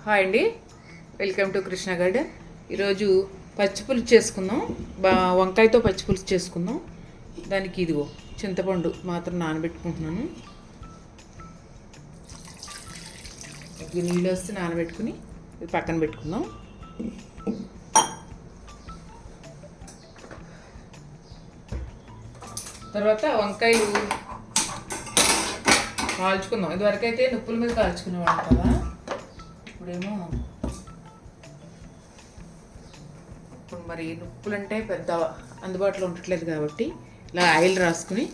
Hi అండి, welcome to Krishna garden. ఈరోజు పచ్చిపులుసు చేసుకుందాం. వంకాయతో పచ్చిపులుసు చేసుకుందాం. దానికి ఇదిగో చింతపండు మాత్రం నానబెట్టుకుంటున్నాను. నీళ్ళు వస్తే నానబెట్టుకుని ఇది పక్కన పెట్టుకుందాం. తర్వాత వంకాయలు కాల్చుకుందాం. ఇదివరకైతే నిప్పుల మీద కాల్చుకునేవాళ్ళం కదా, ఇప్పుడేమో ఇప్పుడు మరి నిప్పులు అంటే పెద్ద అందుబాటులో ఉండట్లేదు కాబట్టి ఇలా ఆయిల్ రాసుకుని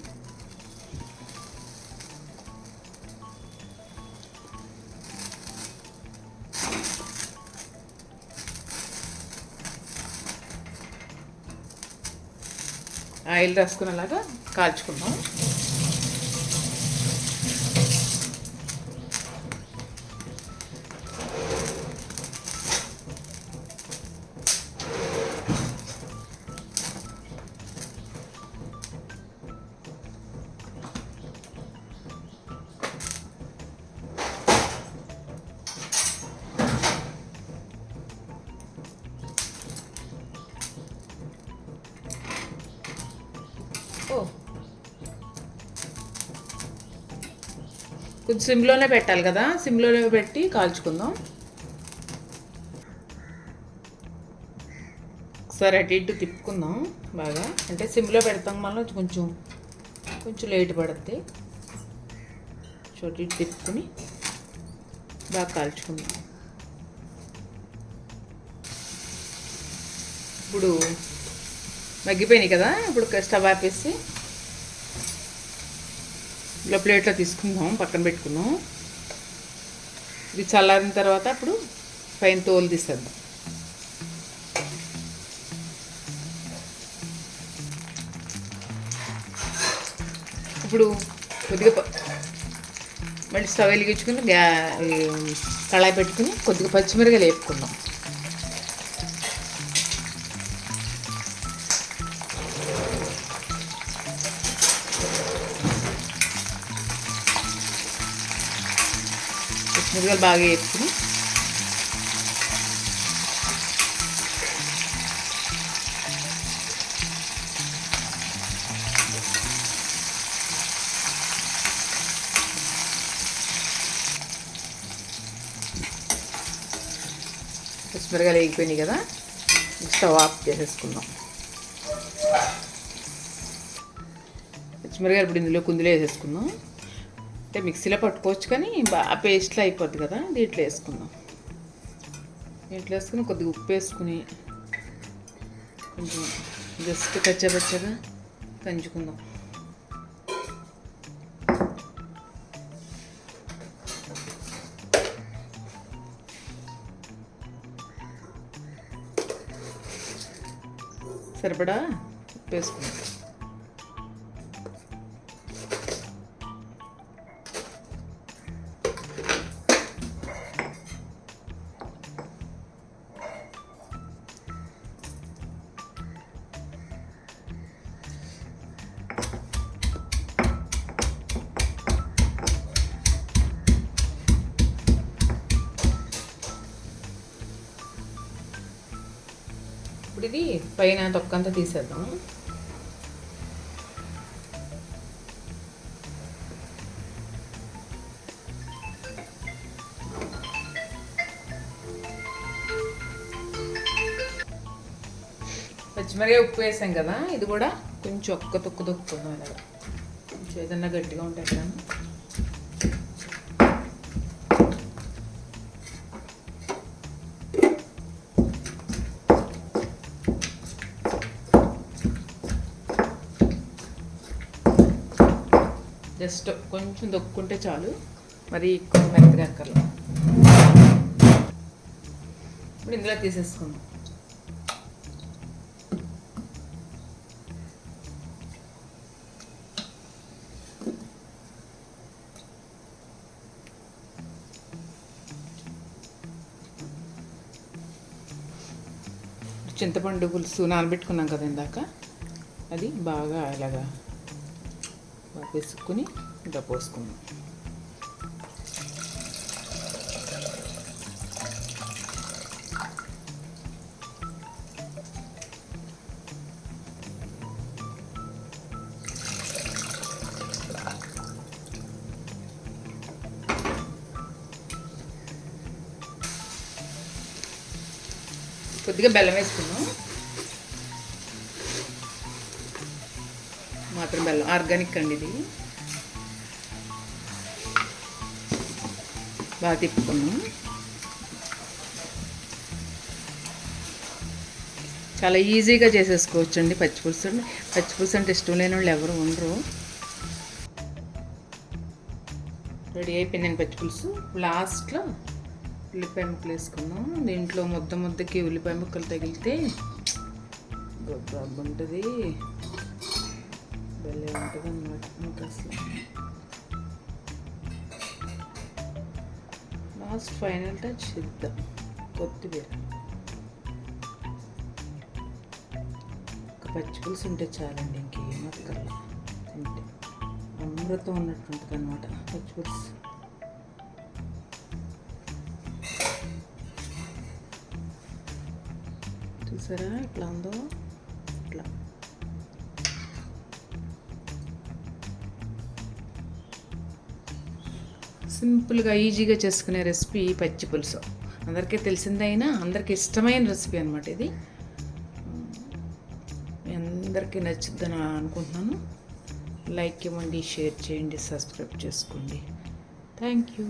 అలాగా కాల్చుకుందాం. కొంచెం సిమ్లోనే పెట్టాలి కదా, సిమ్లోనే పెట్టి కాల్చుకుందాం. ఒకసారి అటు ఇటు తిప్పుకుందాం బాగా. అంటే సిమ్లో పెడతాం వల్ల కొంచెం లేట్ పడుద్ది. చోటు ఇటు తిప్పుకుని బాగా కాల్చుకుందాం. ఇప్పుడు మగ్గిపోయినాయి కదా, ఇప్పుడు స్టవ్ ఆపేసి ఇలా ప్లేట్లో తీసుకుందాం, పక్కన పెట్టుకుందాం. ఇది చల్లారిన తర్వాత అప్పుడు పైన తోలు తీసేద్దాం. ఇప్పుడు కొద్దిగా మళ్ళీ స్టవ్ వెలిగించుకుని కళాయి పెట్టుకుని కొద్దిగా పచ్చిమిరపకాయలు వేపుకుందాం. పచ్చిమిరపకాయలు బాగా వేసుకుని పచ్చిమిరపకాయలు వేగిపోయినాయి కదా, స్టవ్ ఆఫ్ చేసేసుకుందాం. పచ్చిమిరపకాయలు ఇప్పుడు కుందులో వేసేసుకుందాం. అంటే మిక్సీలో పట్టుకోవచ్చు కానీ బాగా పేస్ట్లో అయిపోద్ది కదా, దీంట్లో వేసుకుందాం. దీంట్లో వేసుకుని కొద్దిగా ఉప్పు వేసుకుని కొంచెం జస్ట్ కచ్చపచ్చగా దంచుకుందాం. సరిపడా ఉప్పు వేసుకుందాం. ఇప్పుడు ఇది పైన తొక్కంతా తీసేద్దాం. పచ్చిమిరపకాయ ఉప్పు వేసాం కదా, ఇది కూడా కొంచెం ఒక్క తొక్కుకుందాం. ఇలాగా కొంచెం ఏదన్నా గట్టిగా ఉంటే ఎట్లా జస్ట్ కొంచెం దొక్కుంటే చాలు, మరి ఎక్కువ మెత్తగా అక్కర్లేదు. ఇప్పుడు ఇందులో తీసేసుకుందాం. చింతపండు పులుసు నానబెట్టుకున్నాం కదా ఇందాక, అది బాగా ఇలాగా వేసుకుని ఇలా పోసుకుందాం. కొద్దిగా బెల్లం వేసుకున్నాం. మాత్రం బెల్లం, ఆర్గానిక్ అండి ఇది. బాగా తిప్పుకున్నాం. చాలా ఈజీగా చేసేసుకోవచ్చు అండి పచ్చిపులుసు. పచ్చిపులుసు అంటే ఇష్టం లేని వాళ్ళు ఎవరు ఉండరు. రెడీ అయిపోయిందండి పచ్చిపులుసు. లాస్ట్లో ఉల్లిపాయ ముక్కలు వేసుకున్నాం. దీంట్లో ముద్దకి ఉల్లిపాయ ముక్కలు తగిలితే ఉంటుంది, భలే ఉంటుంది అన్నమాట. ఇంకా అసలు లాస్ట్ ఫైనల్ టచ్ ఇద్దాం కొత్తిమీర. పచ్చిపులుసు ఉంటే చాలండి, ఇంకేం అక్కర్లా. తింటే అమృతం ఉన్నట్టు ఉంటుంది అన్నమాట పచ్చిపులుసు. చూసారా ఇట్లా ఉందో, ఇట్లా సింపుల్గా ఈజీగా చేసుకునే రెసిపీ పచ్చిపులుసు. అందరికీ తెలిసిందైనా అందరికీ ఇష్టమైన రెసిపీ అనమాట ఇది. అందరికీ నచ్చుద్దని అనుకుంటున్నాను. లైక్ ఇవ్వండి, షేర్ చేయండి, సబ్స్క్రైబ్ చేసుకోండి. Thank you.